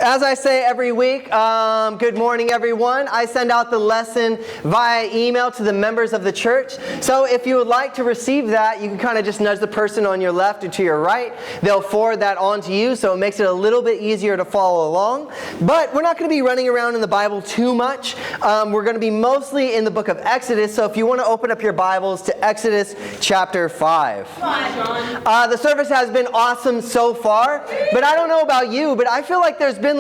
As I say every week, good morning everyone. I send out the lesson via email to the members of the church. So if you would like to receive that, you can kind of just nudge the person on your left or to your right. They'll forward that on to you, so it makes it a little bit easier to follow along. But we're not going to be running around in the Bible too much. We're going to be mostly in the book of Exodus. So if you want to open up your Bibles to Exodus chapter 5. The service has been awesome so far, but I don't know about you, but I feel like there's been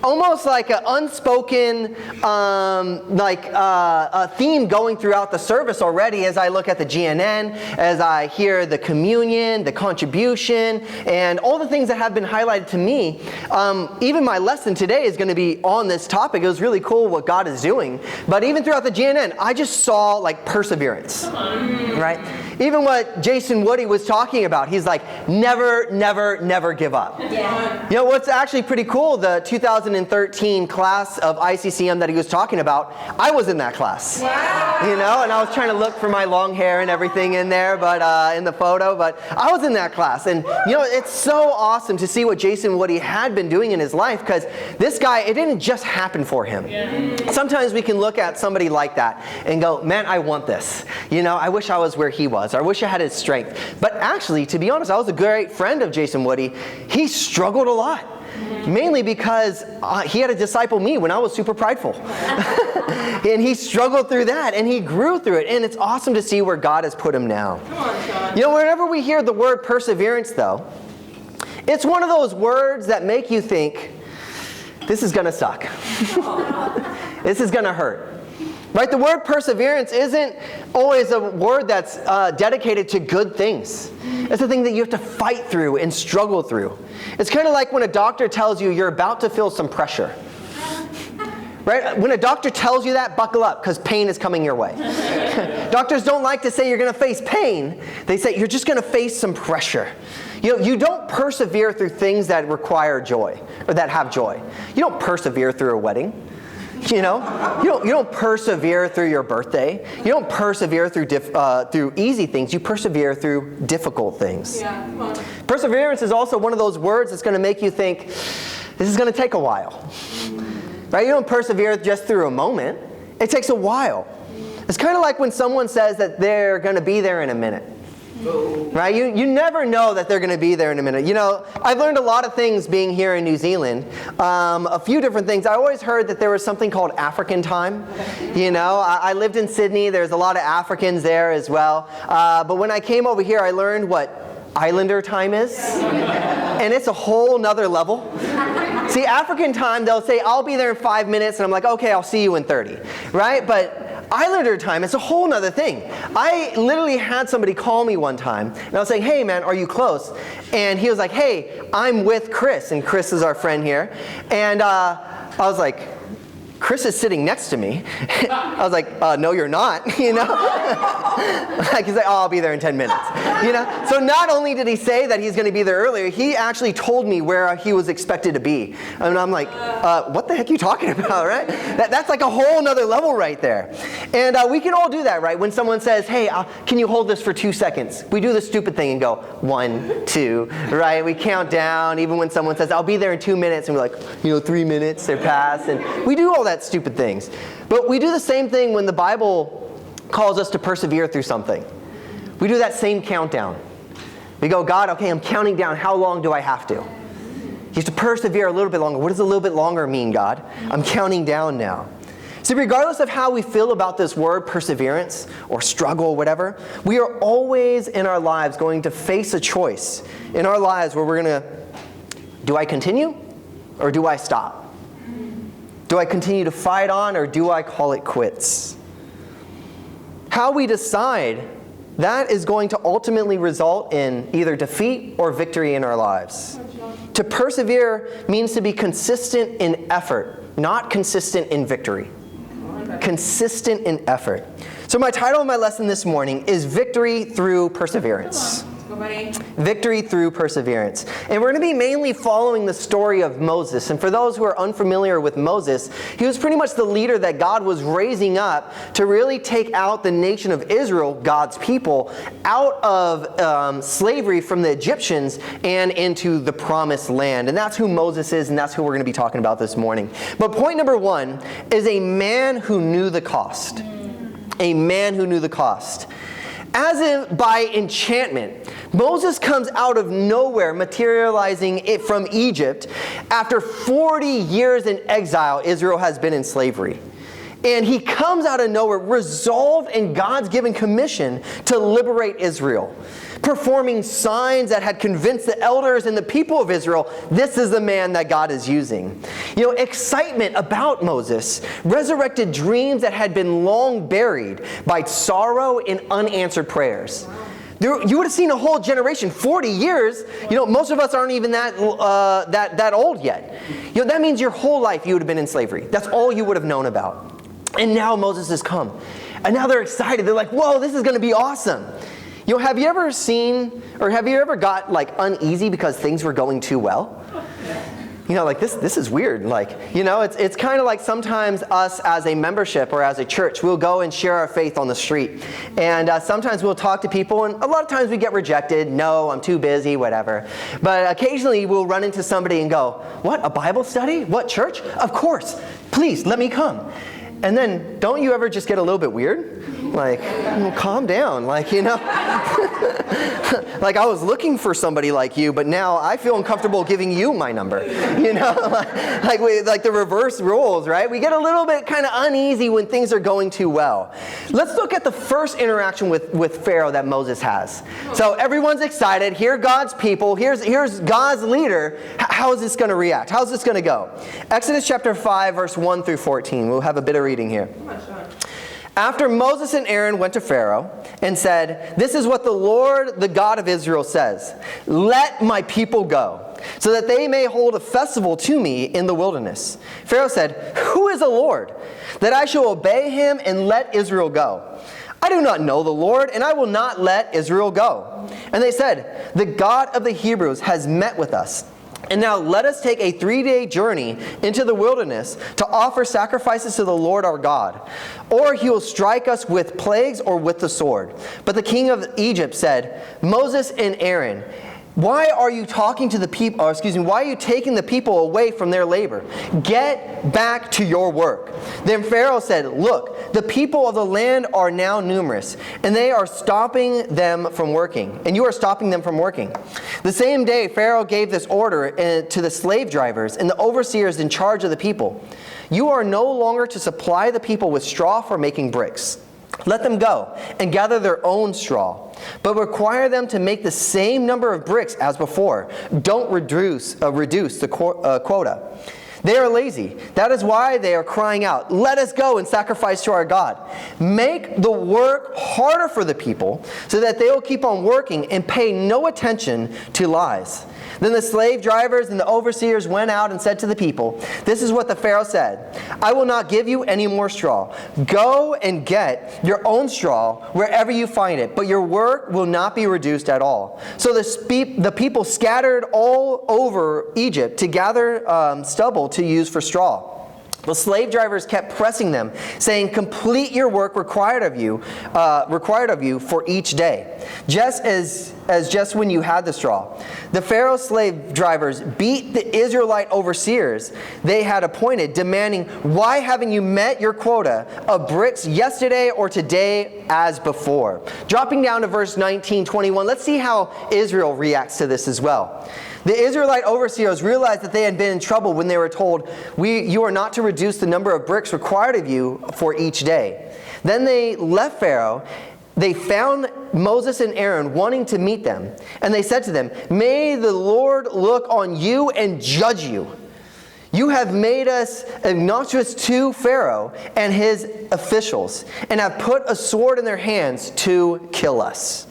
almost like an unspoken a theme going throughout the service already as I look at the GNN, as I hear the communion, the contribution, and all the things that have been highlighted to me. Even my lesson today is going to be on this topic. It was really cool what God is doing. But even throughout the GNN, I just saw like perseverance, right? Even what Jason Woody was talking about, he's like, never, never, never give up. Yeah. You know, what's actually pretty cool, the 2013 class of ICCM that he was talking about, I was in that class. Wow. You know, and I was trying to look for my long hair and everything in there, but in the photo, but I was in that class. And, you know, it's so awesome to see what Jason Woody had been doing in his life, because this guy, it didn't just happen for him. Yeah. Sometimes we can look at somebody like that and go, man, I want this. You know, I wish I was where he was. I wish I had his strength. But actually, to be honest, I was a great friend of Jason Woody. He struggled a lot. Mainly because he had to disciple me when I was super prideful. And he struggled through that, and he grew through it. And it's awesome to see where God has put him now. Come on, God. You know, whenever we hear the word perseverance, though, it's one of those words that make you think, this is going to suck. This is going to hurt. Right? The word perseverance isn't always a word that's dedicated to good things. It's a thing that you have to fight through and struggle through. It's kind of like when a doctor tells you you're about to feel some pressure. Right? When a doctor tells you that, buckle up, because pain is coming your way. Doctors don't like to say you're going to face pain. They say you're just going to face some pressure. You know, you don't persevere through things that require joy, or that have joy. You don't persevere through a wedding. You know, you don't persevere through your birthday. You don't persevere through easy things. You persevere through difficult things. Yeah. Perseverance is also one of those words that's going to make you think, this is going to take a while. Right? You don't persevere just through a moment. It takes a while. It's kind of like when someone says that they're going to be there in a minute. Right? You never know that they're going to be there in a minute. You know, I've learned a lot of things being here in New Zealand. A few different things. I always heard that there was something called African time. You know, I lived in Sydney. There's a lot of Africans there as well. But when I came over here, I learned what Islander time is. And it's a whole nother level. See, African time, they'll say, I'll be there in 5 minutes. And I'm like, okay, I'll see you in 30. Right? But Islander time, it's a whole nother thing. I literally had somebody call me one time, and I was saying, hey man, are you close? And he was like, hey, I'm with Chris, and Chris is our friend here. And I was like, Chris is sitting next to me. I was like, no, you're not, you know? Like, he's like, oh, I'll be there in 10 minutes, you know? So not only did he say that he's going to be there earlier, he actually told me where he was expected to be. And I'm like, what the heck are you talking about, right? That's like a whole nother level right there. And we can all do that, right? When someone says, hey, can you hold this for 2 seconds? We do the stupid thing and go, 1, 2, right? We count down, even when someone says, I'll be there in 2 minutes, and we're like, 3 minutes, they're past, and we do all that stupid things. But we do the same thing when the Bible calls us to persevere through something. We do that same countdown. We go, God, okay, I'm counting down. How long do I have to? You have to persevere a little bit longer. What does a little bit longer mean, God? I'm counting down now. See, regardless of how we feel about this word perseverance or struggle or whatever, we are always in our lives going to face a choice in our lives where we're going to, do I continue or do I stop? Do I continue to fight on, or do I call it quits? How we decide, that is going to ultimately result in either defeat or victory in our lives. To persevere means to be consistent in effort, not consistent in victory. Consistent in effort. So my title of my lesson this morning is Victory Through Perseverance. Go, buddy. Victory through perseverance. And we're going to be mainly following the story of Moses. And for those who are unfamiliar with Moses, he was pretty much the leader that God was raising up to really take out the nation of Israel, God's people, out of slavery from the Egyptians and into the promised land. And that's who Moses is, and that's who we're going to be talking about this morning. But point number one is a man who knew the cost. A man who knew the cost. As if by enchantment, Moses comes out of nowhere, materializing it from Egypt. After 40 years in exile, Israel has been in slavery. And he comes out of nowhere, resolved in God's given commission to liberate Israel, performing signs that had convinced the elders and the people of Israel, this is the man that God is using. You know, excitement about Moses resurrected dreams that had been long buried by sorrow and unanswered prayers. You would have seen a whole generation, 40 years. You know, most of us aren't even that old yet. You know, that means your whole life you would have been in slavery. That's all you would have known about. And now Moses has come. And now they're excited. They're like, whoa, this is going to be awesome. You know, have you ever seen, or have you ever got like uneasy because things were going too well? You know, like this is weird. Like, you know, it's kind of like sometimes us as a membership or as a church, we'll go and share our faith on the street. And sometimes we'll talk to people, and a lot of times we get rejected. No, I'm too busy, whatever. But occasionally we'll run into somebody and go, what, a Bible study? What, church? Of course. Please, let me come. And then, don't you ever just get a little bit weird? Like, well, calm down, like, you know. Like, I was looking for somebody like you, but now I feel uncomfortable giving you my number. You know, like the reverse roles, right? We get a little bit kind of uneasy when things are going too well. Let's look at the first interaction with Pharaoh that Moses has. So everyone's excited. Here are God's people. Here's God's leader. How is this going to react? How's this going to go? Exodus chapter 5, verse 1 through 14. We'll have a bit of reading here. After Moses and Aaron went to Pharaoh and said, this is what the Lord, the God of Israel says, let my people go, so that they may hold a festival to me in the wilderness. Pharaoh said, who is the Lord, that I shall obey him and let Israel go? I do not know the Lord, and I will not let Israel go. And they said, the God of the Hebrews has met with us. And now let us take a 3-day journey into the wilderness to offer sacrifices to the Lord our God. Or he will strike us with plagues or with the sword. But the king of Egypt said, Moses and Aaron, why are you talking to the people, why are you taking the people away from their labor? Get back to your work. Then Pharaoh said, look, the people of the land are now numerous, and they are stopping them from working, and you are stopping them from working. The same day Pharaoh gave this order to the slave drivers and the overseers in charge of the people. You are no longer to supply the people with straw for making bricks. Let them go and gather their own straw, but require them to make the same number of bricks as before. Don't reduce the quota. They are lazy. That is why they are crying out, let us go and sacrifice to our God. Make the work harder for the people so that they will keep on working and pay no attention to lies. Then the slave drivers and the overseers went out and said to the people, this is what the Pharaoh said, I will not give you any more straw. Go and get your own straw wherever you find it, but your work will not be reduced at all. So the people scattered all over Egypt to gather stubble to use for straw. The slave drivers kept pressing them, saying, complete your work required of you for each day, just when you had the straw. The Pharaoh slave drivers beat the Israelite overseers they had appointed, demanding, why haven't you met your quota of bricks yesterday or today as before? Dropping down to verse 19-21, let's see how Israel reacts to this as well. The Israelite overseers realized that they had been in trouble when they were told, you are not to reduce the number of bricks required of you for each day. Then they left Pharaoh. They found Moses and Aaron wanting to meet them. And they said to them, may the Lord look on you and judge you. You have made us obnoxious to Pharaoh and his officials, and have put a sword in their hands to kill us.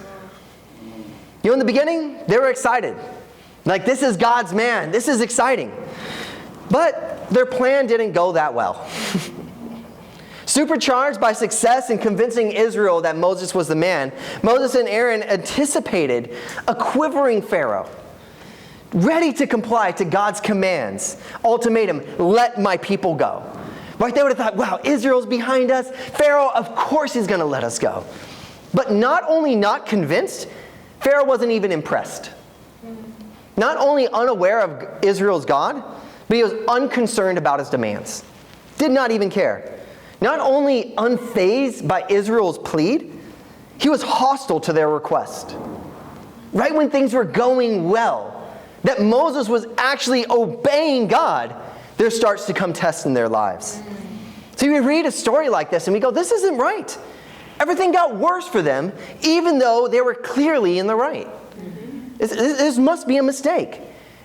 You know, in the beginning, they were excited. Like, this is God's man. This is exciting. But their plan didn't go that well. Supercharged by success in convincing Israel that Moses was the man, Moses and Aaron anticipated a quivering Pharaoh, ready to comply to God's commands, ultimatum, let my people go. Right? They would have thought, wow, Israel's behind us. Pharaoh, of course he's going to let us go. But not only not convinced, Pharaoh wasn't even impressed. Not only unaware of Israel's God, but he was unconcerned about his demands. Did not even care. Not only unfazed by Israel's plea, he was hostile to their request. Right when things were going well, that Moses was actually obeying God, there starts to come tests in their lives. So we read a story like this and we go, this isn't right. Everything got worse for them, even though they were clearly in the right. This must be a mistake.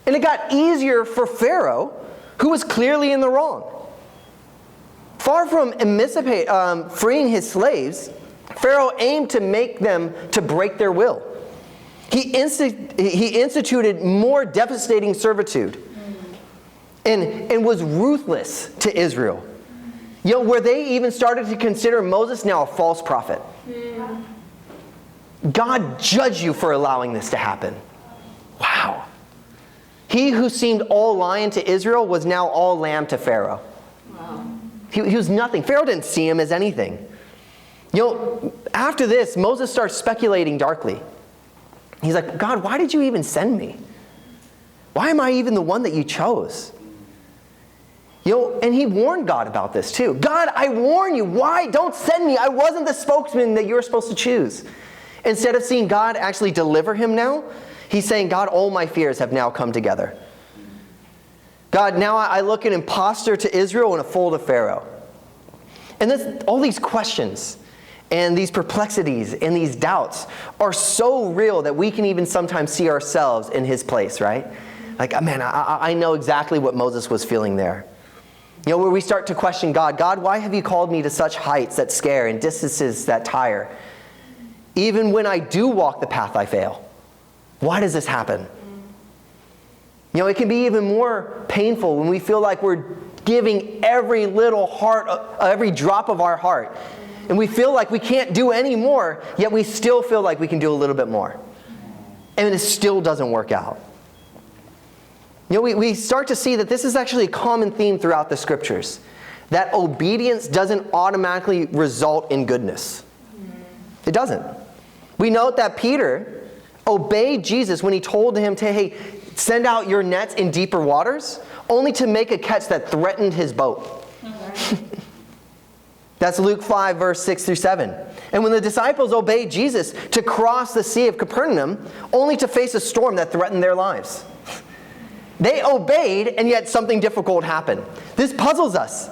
And it got easier for Pharaoh, who was clearly in the wrong. Far from freeing his slaves, Pharaoh aimed to make them to break their will. He instituted more devastating servitude and was ruthless to Israel. Where they even started to consider Moses now a false prophet. God judge you for allowing this to happen. Wow. He who seemed all lion to Israel was now all lamb to Pharaoh. Wow. He was nothing. Pharaoh didn't see him as anything. After this, Moses starts speculating darkly. He's like, God, why did you even send me? Why am I even the one that you chose? And he warned God about this too. God, I warn you, why? Don't send me. I wasn't the spokesman that you were supposed to choose. Instead of seeing God actually deliver him now, he's saying, God, all my fears have now come together. God, now I look an imposter to Israel and a fool to Pharaoh. And all these questions and these perplexities and these doubts are so real that we can even sometimes see ourselves in his place, right? Like, man, I know exactly what Moses was feeling there. Where we start to question God. God, why have you called me to such heights that scare and distances that tire? Even when I do walk the path, I fail. Why does this happen? It can be even more painful when we feel like we're giving every drop of our heart. And we feel like we can't do any more, yet we still feel like we can do a little bit more. And it still doesn't work out. We start to see that this is actually a common theme throughout the scriptures. That obedience doesn't automatically result in goodness. It doesn't. We note that Peter obeyed Jesus when he told him to, hey, send out your nets in deeper waters, only to make a catch that threatened his boat. That's Luke 5, verse 6 through 7. And when the disciples obeyed Jesus to cross the Sea of Capernaum, only to face a storm that threatened their lives. They obeyed, and yet something difficult happened. This puzzles us.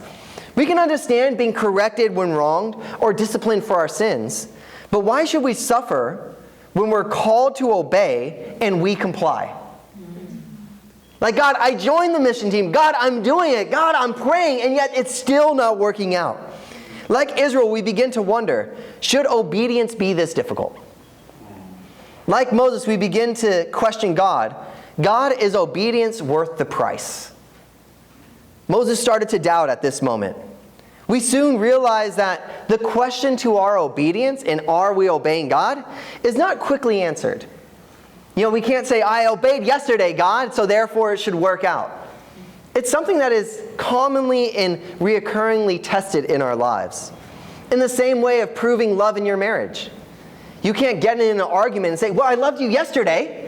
We can understand being corrected when wronged or disciplined for our sins, but why should we suffer when we're called to obey and we comply? Like, God, I joined the mission team. God, I'm doing it. God, I'm praying, and yet it's still not working out. Like Israel, we begin to wonder, should obedience be this difficult? Like Moses, we begin to question God. God, is obedience worth the price? Moses started to doubt at this moment. We soon realized that the question to our obedience and are we obeying God is not quickly answered. We can't say, I obeyed yesterday, God, so therefore it should work out. It's something that is commonly and reoccurringly tested in our lives. In the same way of proving love in your marriage. You can't get in an argument and say, well, I loved you yesterday.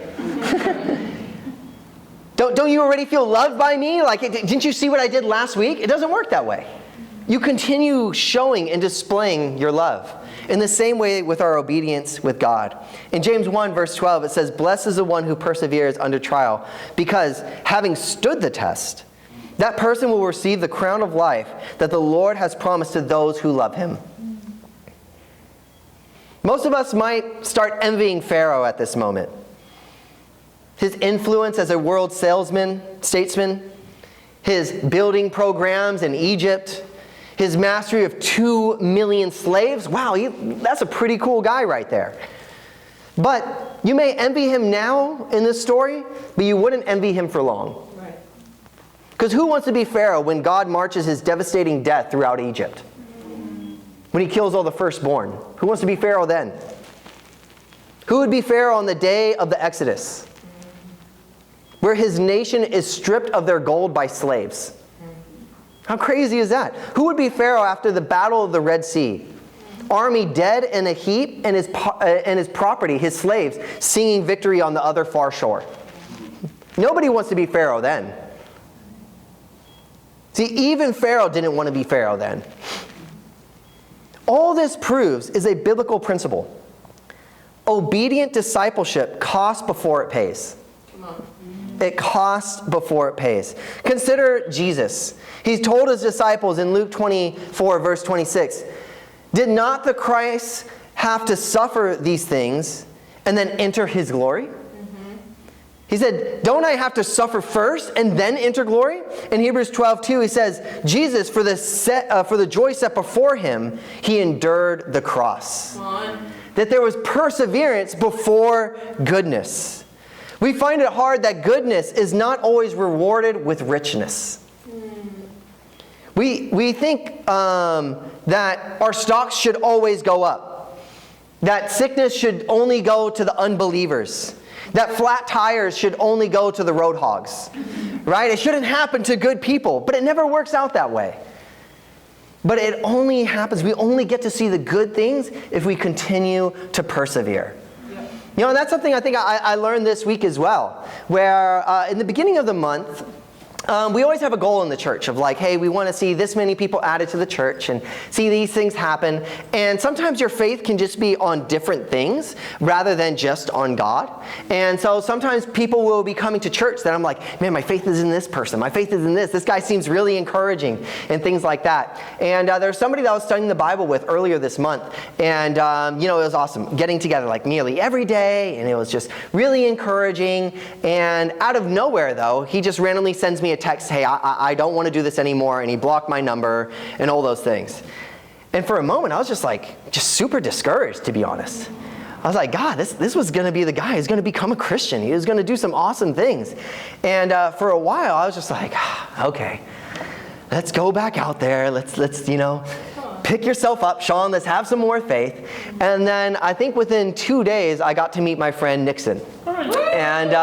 Don't you already feel loved by me? Like, didn't you see what I did last week? It doesn't work that way. You continue showing and displaying your love. In the same way with our obedience with God. In James 1, verse 12, it says, blessed is the one who perseveres under trial, because having stood the test, that person will receive the crown of life that the Lord has promised to those who love him. Most of us might start envying Pharaoh at this moment. His influence as a world statesman, his building programs in Egypt, his mastery of 2 million slaves. Wow, that's a pretty cool guy right there. But you may envy him now in this story, but you wouldn't envy him for long. Right. Because who wants to be Pharaoh when God marches his devastating death throughout Egypt? when he kills all the firstborn? Who wants to be Pharaoh then? Who would be Pharaoh on the day of the Exodus, where his nation is stripped of their gold by slaves? How crazy is that? Who would be Pharaoh after the battle of the Red Sea? Army dead in a heap, and his property, his slaves, singing victory on the other far shore. Nobody wants to be Pharaoh then. See, even Pharaoh didn't want to be Pharaoh then. All this proves is a biblical principle. Obedient discipleship costs before it pays. It costs before it pays. Consider Jesus. He told his disciples in Luke 24, verse 26, did not the Christ have to suffer these things and then enter his glory? He said, don't I have to suffer first and then enter glory? In Hebrews 12:2, he says, Jesus, for the joy set before him, he endured the cross. That there was perseverance before goodness. We find it hard that goodness is not always rewarded with richness. We think that our stocks should always go up. That sickness should only go to the unbelievers. That flat tires should only go to the road hogs. Right? It shouldn't happen to good people, but it never works out that way. But it only happens, we only get to see the good things if we continue to persevere. You know, that's something I think I learned this week as well, where in the beginning of the month, we always have a goal in the church of like, hey, we want to see this many people added to the church and see these things happen. And sometimes your faith can just be on different things rather than just on God. And so sometimes people will be coming to church that I'm like, man, my faith is in this person. My faith is in this. This guy seems really encouraging and things like that. And there's somebody that I was studying the Bible with earlier this month. And, it was awesome getting together like nearly every day. And it was just really encouraging. And out of nowhere, though, he just randomly sends me a text, hey, I don't want to do this anymore, and he blocked my number and all those things. And for a moment, I was just super discouraged, to be honest. I was like, God, this was going to be the guy who's going to become a Christian. He was going to do some awesome things. And for a while, I was just like, okay, let's go back out there. Let's pick yourself up, Sean. Let's have some more faith. And then I think within 2 days, I got to meet my friend Nixon. And,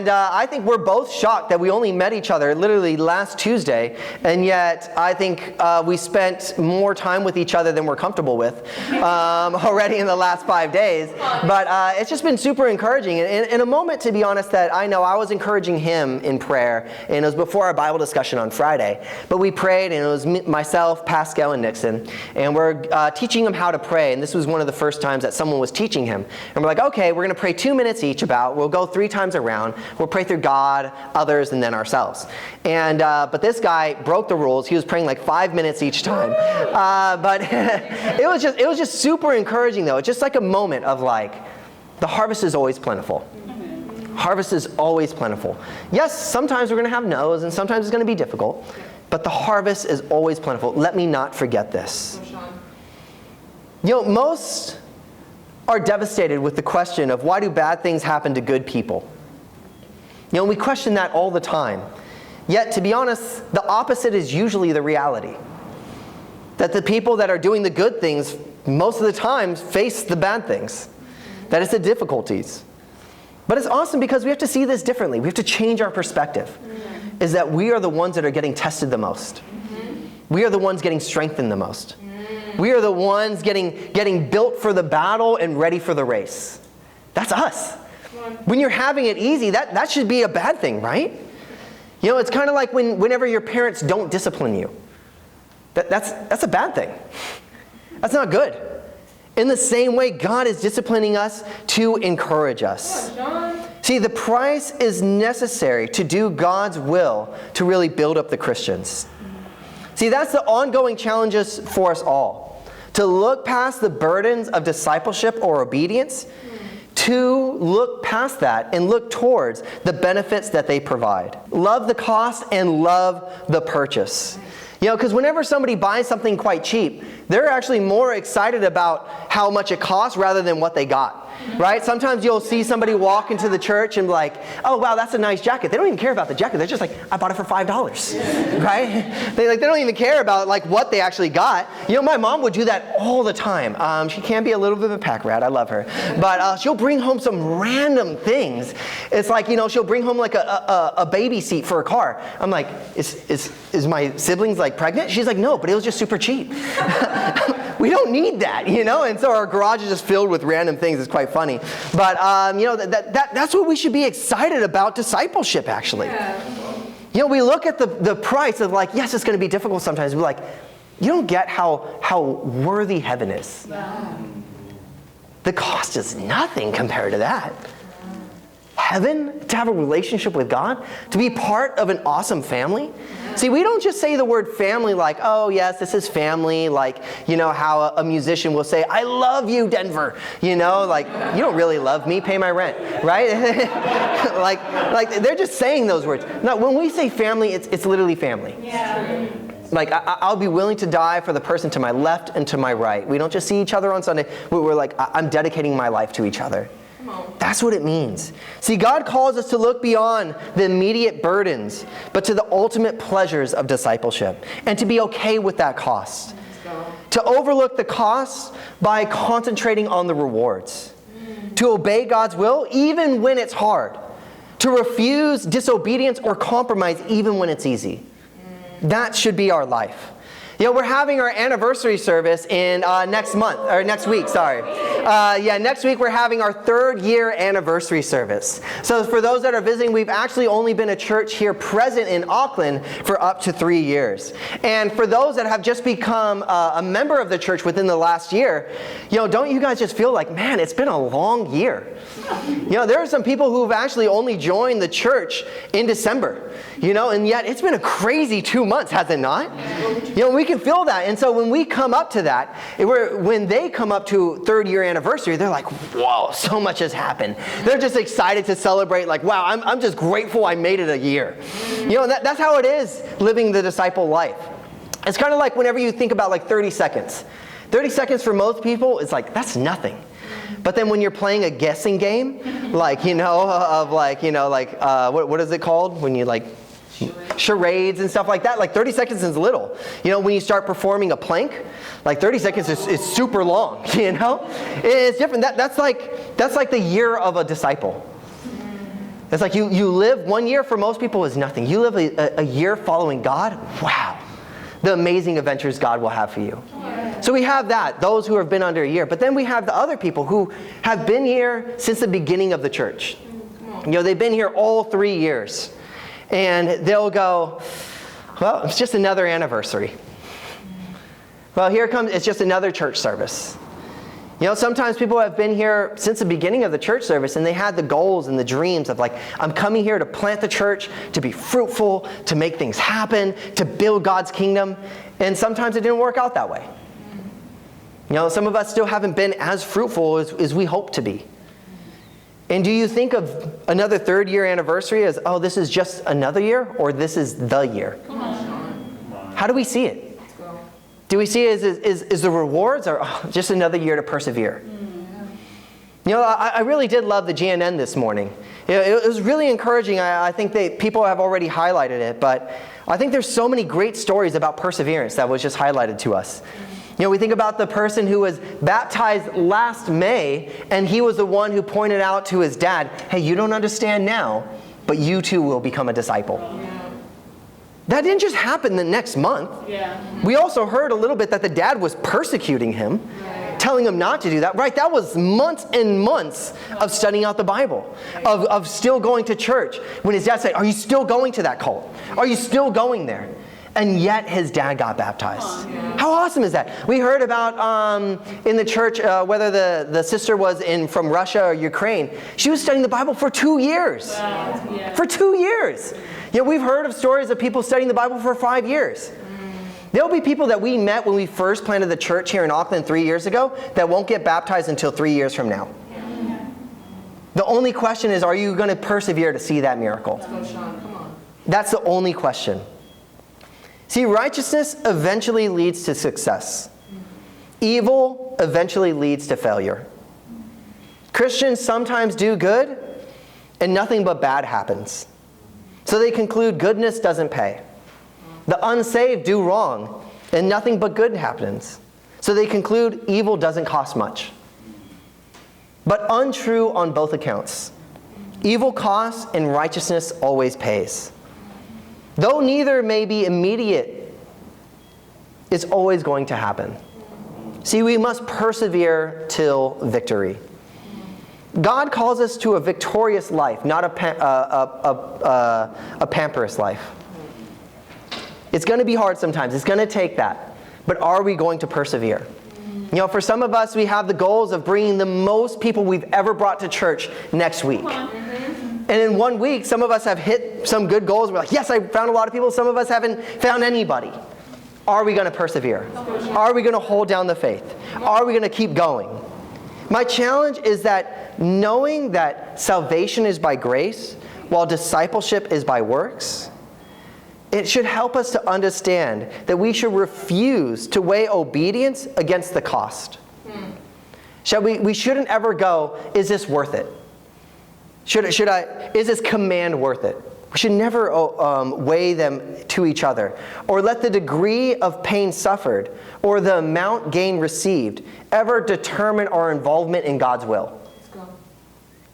I think we're both shocked that we only met each other literally last Tuesday. And yet, I think we spent more time with each other than we're comfortable with already in the last 5 days. But it's just been super encouraging. And in a moment, to be honest, that I know I was encouraging him in prayer. And it was before our Bible discussion on Friday. But we prayed, and it was myself, Pascal, and Nixon. And we're teaching him how to pray. And this was one of the first times that someone was teaching him. And we're like, okay, we're going to pray 2 minutes each we'll go 3 times around. We'll pray through God, others, and then ourselves. And but this guy broke the rules. He was praying like 5 minutes each time. But it was just super encouraging, though. It's just like a moment of like, the harvest is always plentiful. Harvest is always plentiful. Yes, sometimes we're going to have no's, and sometimes it's going to be difficult. But the harvest is always plentiful. Let me not forget this. Most are devastated with the question of why do bad things happen to good people? We question that all the time. Yet, to be honest, the opposite is usually the reality. That the people that are doing the good things most of the time face the bad things. That it's the difficulties. But it's awesome because we have to see this differently. We have to change our perspective. Is that we are the ones that are getting tested the most. We are the ones getting strengthened the most. We are the ones getting built for the battle and ready for the race. That's us. When you're having it easy, that should be a bad thing, right? It's kind of like whenever your parents don't discipline you. That's a bad thing. That's not good. In the same way, God is disciplining us to encourage us. See, the price is necessary to do God's will to really build up the Christians. See, that's the ongoing challenges for us all. To look past the burdens of discipleship or obedience, to look past that and look towards the benefits that they provide. Love the cost and love the purchase. Because whenever somebody buys something quite cheap, they're actually more excited about how much it costs rather than what they got. right? Sometimes you'll see somebody walk into the church and be like, oh, wow, that's a nice jacket. They don't even care about the jacket. They're just like, I bought it for $5, right? They don't even care about like what they actually got. You know, my mom would do that all the time. She can be a little bit of a pack rat. I love her. But she'll bring home some random things. It's like, you know, she'll bring home like a baby seat for a car. I'm like, is my siblings like pregnant? She's like, no, but it was just super cheap. We don't need that, you know? And so our garage is just filled with random things. It's quite funny. But, you know, that's what we should be excited about discipleship, actually. Yeah. You know, we look at the price of like, yes, it's going to be difficult sometimes. We're like, you don't get how worthy heaven is. Yeah. The cost is nothing compared to that. Heaven, to have a relationship with God, to be part of an awesome family. See, we don't just say the word family like, oh, yes, this is family, like, you know, how a musician will say, I love you, Denver. You know, like, you don't really love me, pay my rent, right? like they're just saying those words. No, when we say family, it's literally family. Yeah. Like, I'll be willing to die for the person to my left and to my right. We don't just see each other on Sunday. We're like, I'm dedicating my life to each other. That's what it means. See, God calls us to look beyond the immediate burdens, but to the ultimate pleasures of discipleship, and to be okay with that cost. To overlook the cost by concentrating on the rewards. To obey God's will even when it's hard. To refuse disobedience or compromise even when it's easy. That should be our life. You know, we're having our anniversary service in next week. Next week we're having our 3rd year anniversary service. So for those that are visiting, we've actually only been a church here present in Auckland for up to 3 years. And for those that have just become a member of the church within the last year, you know, don't you guys just feel like, man, it's been a long year? You know, there are some people who've actually only joined the church in December, you know, and yet it's been a crazy 2 months, has it not? You know, we can feel that. And so when we come up to that, when they come up to 3rd year anniversary, they're like, whoa, so much has happened. They're just excited to celebrate, like, wow, I'm just grateful I made it a year. You know, that's how it is living the disciple life. It's kind of like whenever you think about like 30 seconds. 30 seconds for most people is like, that's nothing. But then when you're playing a guessing game, like, you know, of like, you know, like, what is it called? When you like, charades and stuff like that, like 30 seconds is little. You know, when you start performing a plank, like 30 seconds is super long, you know? It's different. That's like the year of a disciple. It's like you live 1 year for most people is nothing. You live a year following God, wow. The amazing adventures God will have for you. So we have that, those who have been under a year. But then we have the other people who have been here since the beginning of the church. You know, they've been here all 3 years. And they'll go, well, it's just another anniversary. Well, it's just another church service. You know, sometimes people have been here since the beginning of the church service, and they had the goals and the dreams of like, I'm coming here to plant the church, to be fruitful, to make things happen, to build God's kingdom. And sometimes it didn't work out that way. You know, some of us still haven't been as fruitful as we hope to be. And do you think of another 3rd year anniversary as, oh, this is just another year, or this is the year? Come on. How do we see it? Do we see it as the rewards, or just another year to persevere? You know, I really did love the GNN this morning. It was really encouraging. I think people have already highlighted it, but I think there's so many great stories about perseverance that was just highlighted to us. You know, we think about the person who was baptized last May, and he was the one who pointed out to his dad, hey, you don't understand now, but you too will become a disciple. Yeah. That didn't just happen the next month. Yeah. We also heard a little bit that the dad was persecuting him, telling him not to do that. Right, that was months and months of studying out the Bible, of still going to church. When his dad said, are you still going to that cult? Are you still going there? And yet his dad got baptized. How awesome is that? We heard about in the church, whether the sister was from Russia or Ukraine, she was studying the Bible for 2 years. For 2 years. You know, we've heard of stories of people studying the Bible for 5 years. There'll be people that we met when we first planted the church here in Auckland 3 years ago that won't get baptized until 3 years from now. The only question is, are you going to persevere to see that miracle? Let's go, Sean. Come on. That's the only question. See, righteousness eventually leads to success. Evil eventually leads to failure. Christians sometimes do good, and nothing but bad happens. So they conclude goodness doesn't pay. The unsaved do wrong, and nothing but good happens. So they conclude evil doesn't cost much. But untrue on both accounts. Evil costs and righteousness always pays. Though neither may be immediate, it's always going to happen. See, we must persevere till victory. God calls us to a victorious life, not a pamperous life. It's going to be hard sometimes. It's going to take that. But are we going to persevere? You know, for some of us, we have the goals of bringing the most people we've ever brought to church next week. And in 1 week, some of us have hit some good goals. We're like, yes, I found a lot of people. Some of us haven't found anybody. Are we going to persevere? Are we going to hold down the faith? Are we going to keep going? My challenge is that knowing that salvation is by grace, while discipleship is by works, it should help us to understand that we should refuse to weigh obedience against the cost. We shouldn't ever go, is this worth it? Is this command worth it? We should never weigh them to each other, or let the degree of pain suffered or the amount gain received ever determine our involvement in God's will.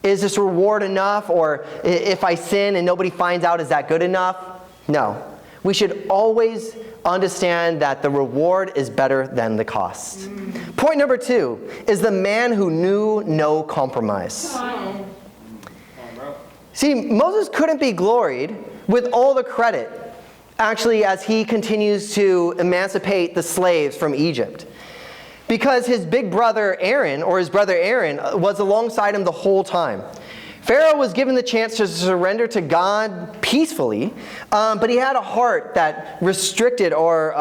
Is this reward enough? Or if I sin and nobody finds out, is that good enough? No. We should always understand that the reward is better than the cost. Point number 2 is the man who knew no compromise. See, Moses couldn't be gloried with all the credit, actually, as he continues to emancipate the slaves from Egypt. Because his big brother Aaron, or his brother Aaron, was alongside him the whole time. Pharaoh was given the chance to surrender to God peacefully, but he had a heart that restricted or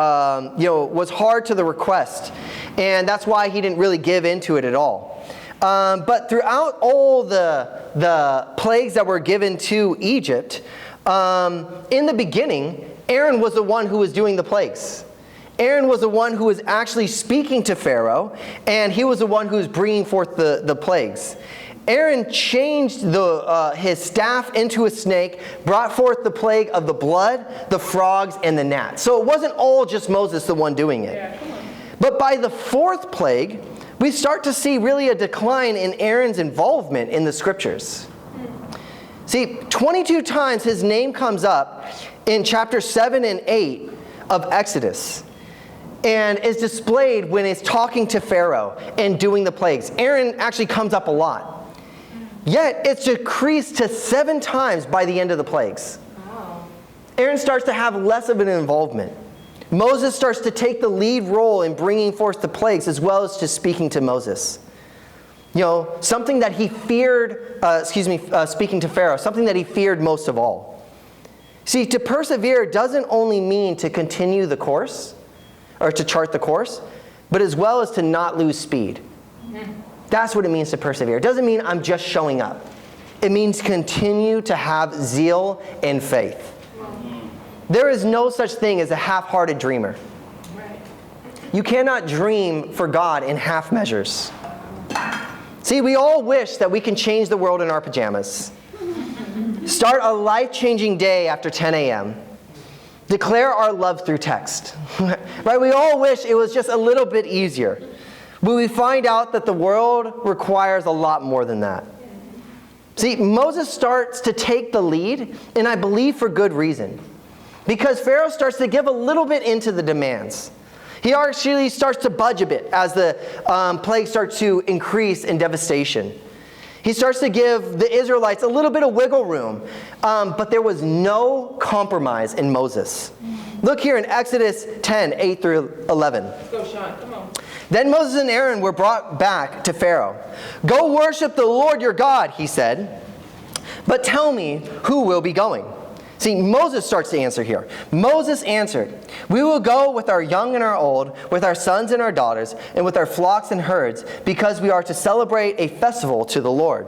was hard to the request. And that's why he didn't really give into it at all. But throughout all the plagues that were given to Egypt, in the beginning, Aaron was the one who was doing the plagues. Aaron was the one who was actually speaking to Pharaoh, and he was the one who was bringing forth the plagues. Aaron changed his staff into a snake, brought forth the plague of the blood, the frogs, and the gnats. So it wasn't all just Moses the one doing it. Yeah, but by the 4th plague, we start to see really a decline in Aaron's involvement in the scriptures. See, 22 times his name comes up in chapter 7 and 8 of Exodus, and is displayed when it's talking to Pharaoh and doing the plagues. Aaron actually comes up a lot. Yet it's decreased to 7 times by the end of the plagues. Wow. Aaron starts to have less of an involvement. Moses starts to take the lead role in bringing forth the plagues, as well as to speaking to Moses. You know, something that he feared, speaking to Pharaoh, something that he feared most of all. See, to persevere doesn't only mean to continue the course, or to chart the course, but as well as to not lose speed. That's what it means to persevere. It doesn't mean I'm just showing up. It means continue to have zeal and faith. There is no such thing as a half-hearted dreamer. You cannot dream for God in half measures. See, we all wish that we can change the world in our pajamas. Start a life-changing day after 10 a.m. Declare our love through text. Right? We all wish it was just a little bit easier. But we find out that the world requires a lot more than that. See, Moses starts to take the lead, and I believe for good reason. Because Pharaoh starts to give a little bit into the demands. He actually starts to budge a bit as the plagues start to increase in devastation. He starts to give the Israelites a little bit of wiggle room. But there was no compromise in Moses. Look here in Exodus 10, 8 through 11. Let's go, Sean. Come on. Then Moses and Aaron were brought back to Pharaoh. Go worship the Lord your God, he said. But tell me who will be going. See, Moses starts to answer here. Moses answered, we will go with our young and our old, with our sons and our daughters, and with our flocks and herds, because we are to celebrate a festival to the Lord.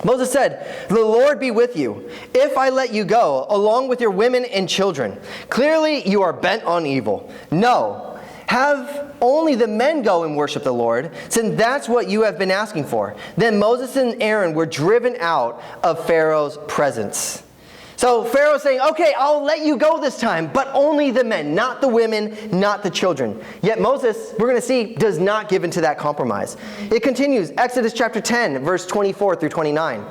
Moses said, the Lord be with you, if I let you go, along with your women and children. Clearly you are bent on evil. No. Have only the men go and worship the Lord, since that's what you have been asking for." Then Moses and Aaron were driven out of Pharaoh's presence. So Pharaoh's saying, "Okay, I'll let you go this time, but only the men, not the women, not the children." Yet Moses, we're going to see, does not give into that compromise. It continues, Exodus chapter 10, verse 24 through 29.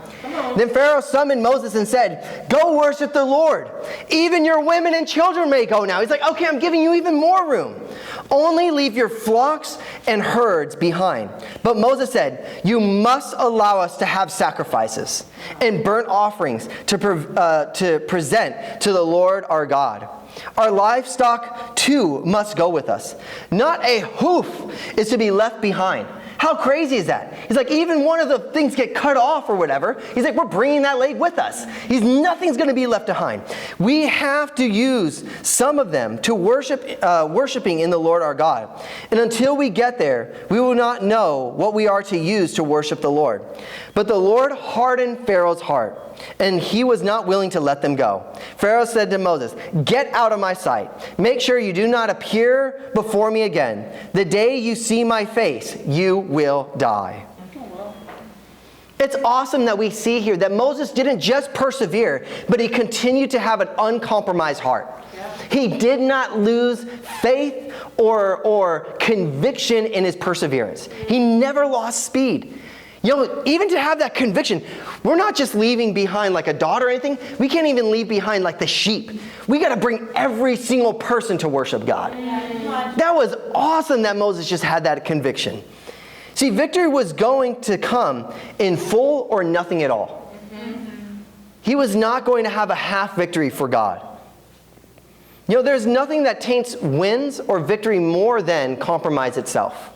Then Pharaoh summoned Moses and said, "Go worship the Lord. Even your women and children may go now." He's like, "Okay, I'm giving you even more room. Only leave your flocks and herds behind." But Moses said, "You must allow us to have sacrifices and burnt offerings to present to the Lord our God. Our livestock too must go with us. Not a hoof is to be left behind." How crazy is that? He's like, even one of the things get cut off or whatever, he's like, we're bringing that leg with us. Nothing's going to be left behind. We have to use some of them to worshiping in the Lord our God. And until we get there, we will not know what we are to use to worship the Lord. But the Lord hardened Pharaoh's heart, and he was not willing to let them go. Pharaoh said to Moses, "Get out of my sight. Make sure you do not appear before me again. The day you see my face, you will die." It's awesome that we see here that Moses didn't just persevere, but he continued to have an uncompromised heart. He did not lose faith or conviction in his perseverance. He never lost speed. Even to have that conviction, we're not just leaving behind like a dot or anything. We can't even leave behind like the sheep. We got to bring every single person to worship God. That was awesome that Moses just had that conviction. See, victory was going to come in full or nothing at all. He was not going to have a half victory for God. There's nothing that taints wins or victory more than compromise itself.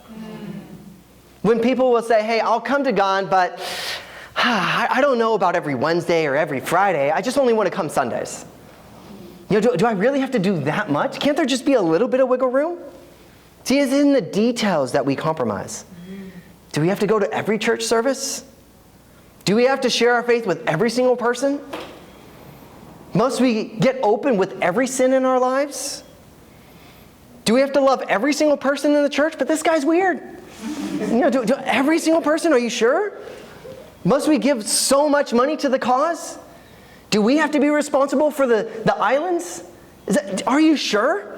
When people will say, "Hey, I'll come to God, but I don't know about every Wednesday or every Friday. I just only want to come Sundays." Do I really have to do that much? Can't there just be a little bit of wiggle room? See, it's in the details that we compromise. Do we have to go to every church service? Do we have to share our faith with every single person? Must we get open with every sin in our lives? Do we have to love every single person in the church? But this guy's weird. Do every single person, are you sure? Must we give so much money to the cause? Do we have to be responsible for the islands? Are you sure?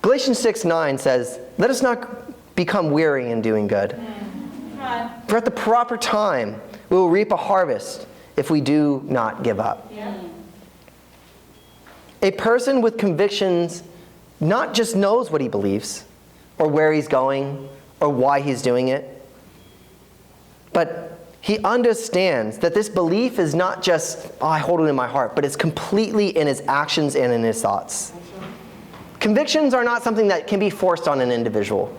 Galatians 6:9 says, "Let us not become weary in doing good. For at the proper time, we will reap a harvest if we do not give up." A person with convictions not just knows what he believes or where he's going or why he's doing it, but he understands that this belief is not just, I hold it in my heart, but it's completely in his actions and in his thoughts. Convictions are not something that can be forced on an individual.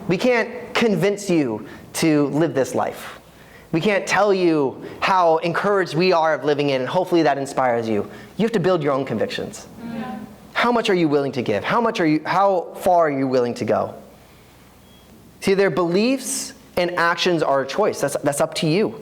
We can't convince you to live this life. We can't tell you how encouraged we are of living it, and hopefully that inspires you. You have to build your own convictions. How much are you willing to give? How far are you willing to go? See, their beliefs and actions are a choice. That's up to you.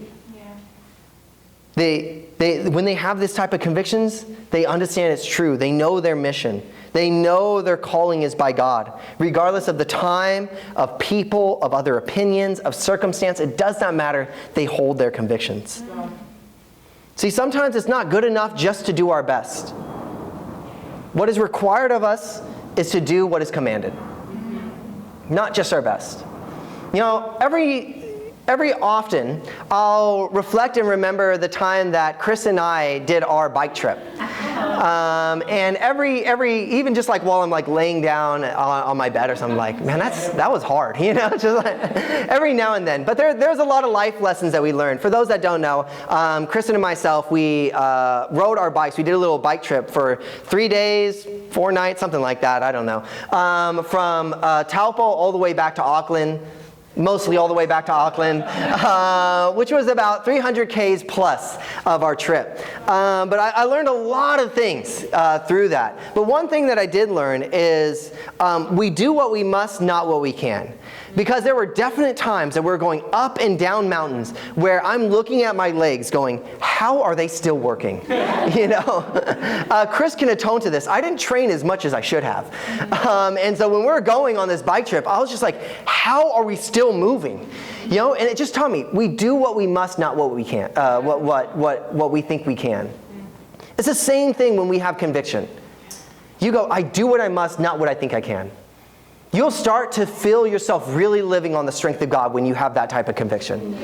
When they have this type of convictions, they understand it's true. They know their mission. They know their calling is by God. Regardless of the time, of people, of other opinions, of circumstance, it does not matter. They hold their convictions. See, sometimes it's not good enough just to do our best. What is required of us is to do what is commanded. Not just our best. Every often, I'll reflect and remember the time that Chris and I did our bike trip. And even just like while I'm like laying down on my bed or something, like, man, that was hard, just like every now and then. But there's a lot of life lessons that we learned. For those that don't know, Kristen and myself, we rode our bikes. We did a little bike trip for 3 days, 4 nights, something like that. I don't know. From Taupo all the way back to Auckland. Mostly all the way back to Auckland, which was about 300 Ks plus of our trip. But I learned a lot of things through that. But one thing that I did learn is we do what we must, not what we can. Because there were definite times that we're going up and down mountains where I'm looking at my legs going, how are they still working? Chris can atone to this. I didn't train as much as I should have. And so when we were going on this bike trip, I was just like, how are we still moving? And it just taught me, we do what we must, not what we can, what we think we can. It's the same thing when we have conviction. You go, I do what I must, not what I think I can. You'll start to feel yourself really living on the strength of God when you have that type of conviction.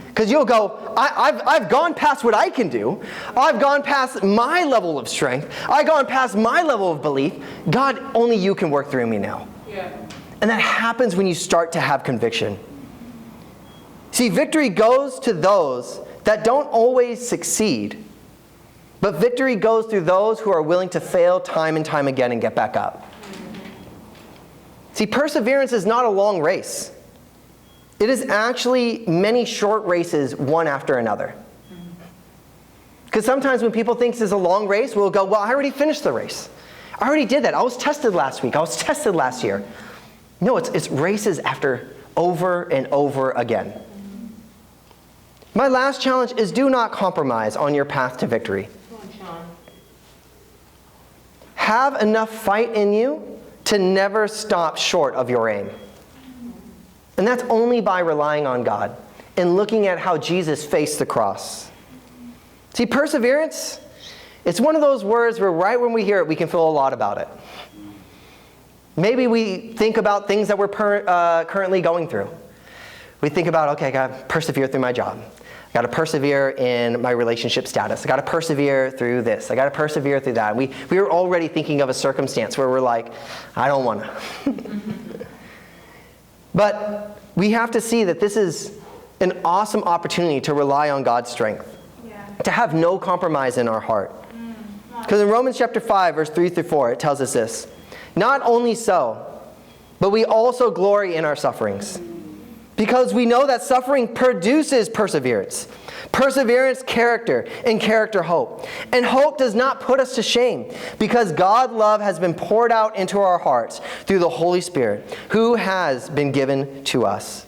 Because you'll go, I've gone past what I can do. I've gone past my level of strength. I've gone past my level of belief. God, only you can work through me now. Yeah. And that happens when you start to have conviction. See, victory goes to those that don't always succeed. But victory goes through those who are willing to fail time and time again and get back up. See, perseverance is not a long race. It is actually many short races, one after another. Because sometimes when people think this is a long race, we'll go, well, I already finished the race. I already did that. I was tested last week. I was tested last year. No, it's races after over and over again. My last challenge is do not compromise on your path to victory. Have enough fight in you to never stop short of your aim. And that's only by relying on God and looking at how Jesus faced the cross. See, perseverance, it's one of those words where right when we hear it, we can feel a lot about it. Maybe we think about things that we're currently going through. We think about, okay, I got to persevere through my job. I got to persevere in my relationship status. I got to persevere through this. I got to persevere through that. We were already thinking of a circumstance where we're like, I don't want to. But we have to see that this is an awesome opportunity to rely on God's strength. Yeah. To have no compromise in our heart. Because in Romans chapter 5, verse 3 through 4, it tells us this. Not only so, but we also glory in our sufferings. Because we know that suffering produces perseverance. Perseverance, character, and character, hope. And hope does not put us to shame, because God's love has been poured out into our hearts through the Holy Spirit, who has been given to us.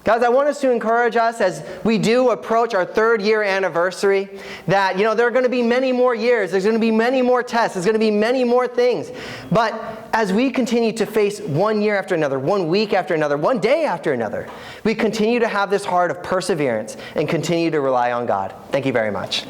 Guys, I want us to encourage us as we do approach our 3rd year anniversary that, there are going to be many more years. There's going to be many more tests. There's going to be many more things. But as we continue to face one year after another, 1 week after another, 1 day after another, we continue to have this heart of perseverance and continue to rely on God. Thank you very much.